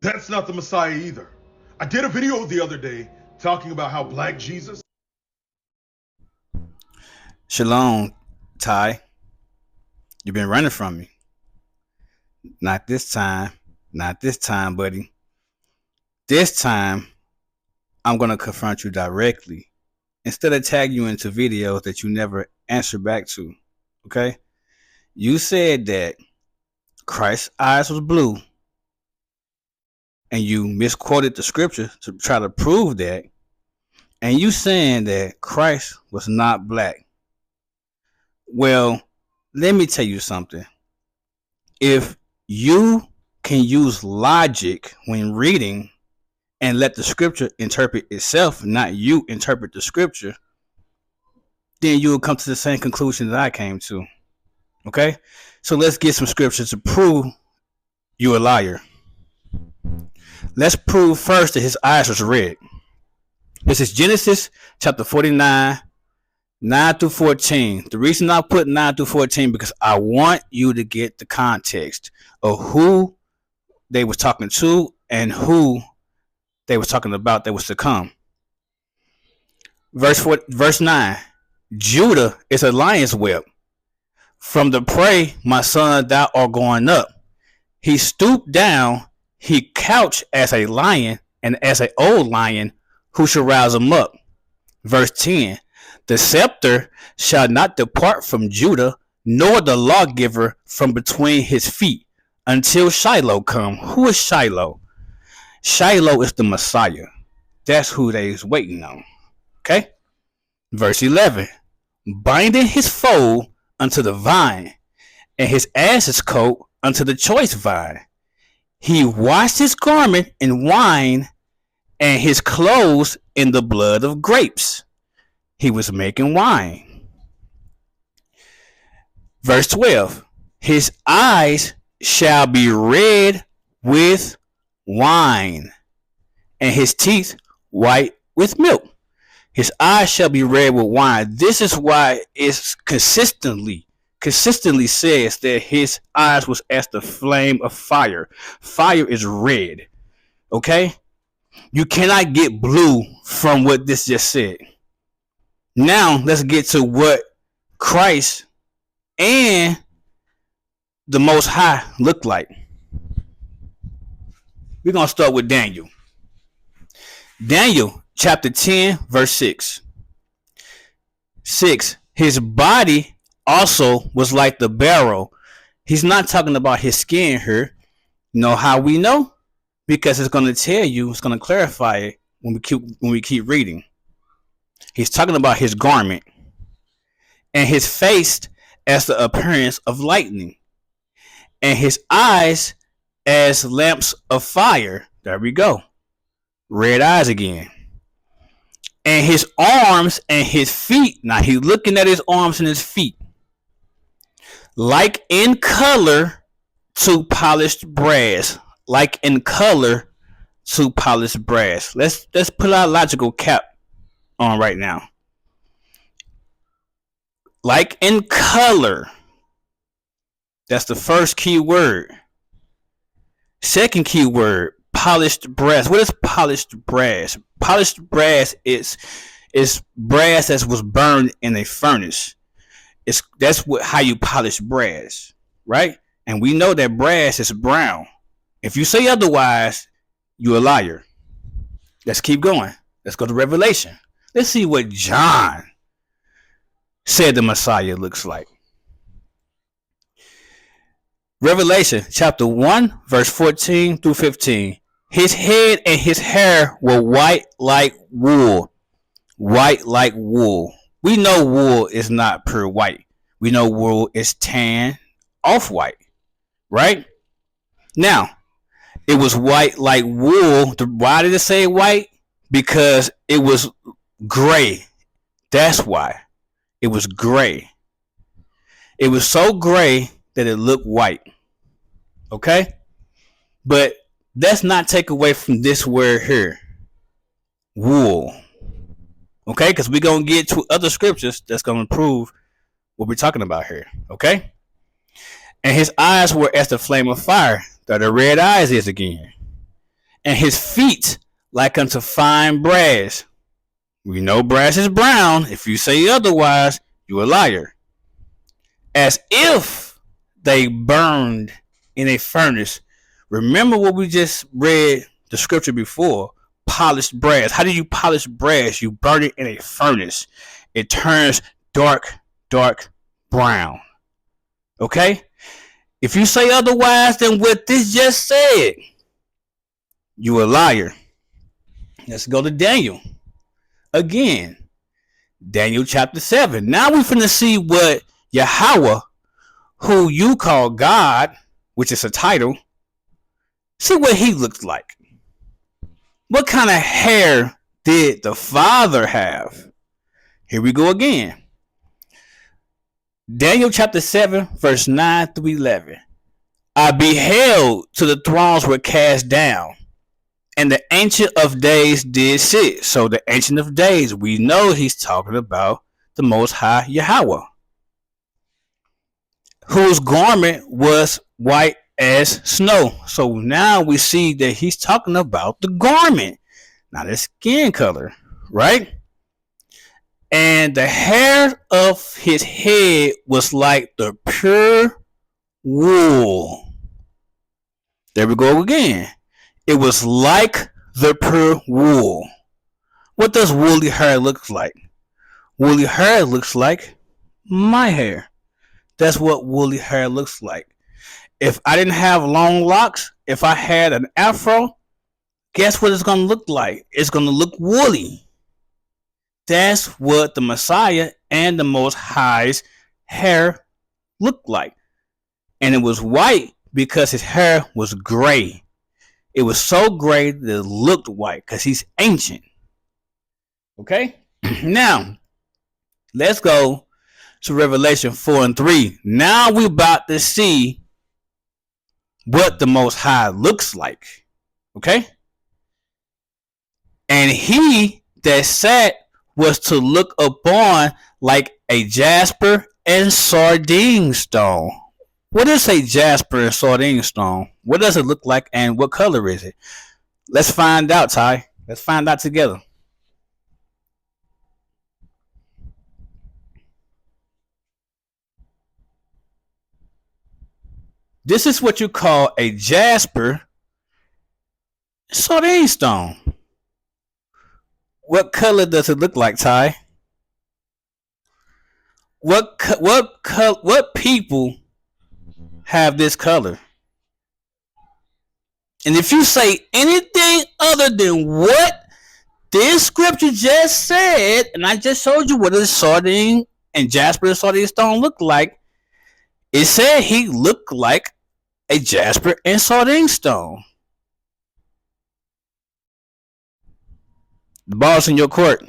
That's not the Messiah either. I did a video the other day talking about how black Jesus. Shalom, Ty. You've been running from me. Not this time. Not this time, buddy. This time, I'm going to confront you directly instead of tag you into videos that you never answer back to. Okay? You said that Christ's eyes was blue, and you misquoted the scripture to try to prove that, and you saying that Christ was not black. Well, let me tell you something. If you can use logic when reading and let the scripture interpret itself, not you interpret the scripture, then you will come to the same conclusion that I came to. Okay? So let's get some scriptures to prove you're a liar. Let's prove first that his eyes was red. This is Genesis chapter 49, 9 through 14. The reason I put 9 through 14 because I want you to get the context of who they was talking to and who they was talking about that was to come. Verse 9. Judah is a lion's whelp. From the prey, my son, thou art going up. He stooped down, he couched as a lion, and as an old lion, who shall rouse him up? Verse 10. The scepter shall not depart from Judah, nor the lawgiver from between his feet, until Shiloh come. Who is Shiloh? Shiloh is the Messiah. That's who they is waiting on. Okay? Verse 11. Binding his foal unto the vine, and his ass's coat unto the choice vine. He washed his garment in wine, and his clothes in the blood of grapes. He was making wine. Verse 12. His eyes shall be red with wine, and his teeth white with milk. His eyes shall be red with wine. This is why it consistently says that his eyes was as the flame of fire. Fire is red. Okay? You cannot get blue from what this just said. Now, let's get to what Christ and the Most High looked like. We're going to start with Daniel. Daniel chapter 10, verse 6. 6. His body also was like the beryl. He's not talking about his skin here. You know how we know? Because it's going to tell you, it's going to clarify it when we keep reading. He's talking about his garment, and his face as the appearance of lightning, and his eyes as lamps of fire. There we go. Red eyes again. And his arms and his feet. Now he's looking at his arms and his feet. Like in color to polished brass. Like in color to polished brass. Let's put our logical cap on right now. Like in color. That's the first key word. Second key word, polished brass. What is polished brass? Polished brass is brass that was burned in a furnace. That's how you polish brass, right? And we know that brass is brown. If you say otherwise, you're a liar. Let's keep going. Let's go to Revelation. Let's see what John said the Messiah looks like. Revelation chapter 1, verse 14 through 15. His head and his hair were white like wool. White like wool. We know wool is not pure white. We know wool is tan, off-white. Right? Now, it was white like wool. Why did it say white? Because it was gray. That's why. It was gray. It was so gray that it looked white. Okay? But let's not take away from this word here. Wool. Okay? Because we're going to get to other scriptures that's going to prove what we're talking about here. Okay? And his eyes were as the flame of fire. That the red eyes is again. and his feet like unto fine brass. We know brass is brown. If you say otherwise, you a liar. As if they burned in a furnace. Remember what we just read the scripture before. Polished brass. How do you polish brass? You burn it in a furnace. It turns dark brown. Okay? If you say otherwise than what this just said, you a liar. Let's go to Daniel. Again, Daniel chapter 7. Now we're finna see what Yahawah, who you call God, which is a title, see what he looks like. What kind of hair did the Father have? Here we go again. Daniel chapter 7, verse 9 through 11. I beheld till the thrones were cast down, and the Ancient of Days did sit. So the Ancient of Days, we know he's talking about the Most High Yahawah, whose garment was white as snow. So now we see that he's talking about the garment, not the skin color, right? And the hair of his head was like the pure wool. There we go again. It was like the pure wool. What does woolly hair look like? Woolly hair looks like my hair. That's what woolly hair looks like. If I didn't have long locks, if I had an afro, guess what it's going to look like? It's going to look woolly. That's what the Messiah and the Most High's hair looked like. And it was white because his hair was gray. It was so gray that it looked white because he's ancient. Okay? Now, let's go to Revelation 4 and 3. Now we're about to see what the Most High looks like. Okay? And he that sat was to look upon like a jasper and sardine stone. What is a jasper and sardine stone? What does it look like and what color is it? Let's find out, Ty. Let's find out together. This is what you call a jasper sardine stone. What color does it look like, Ty? What people have this color? And if you say anything other than what this scripture just said, and I just showed you what a sardine and jasper and sardine stone look like, it said he looked like a jasper and sardine stone. The ball's in your court.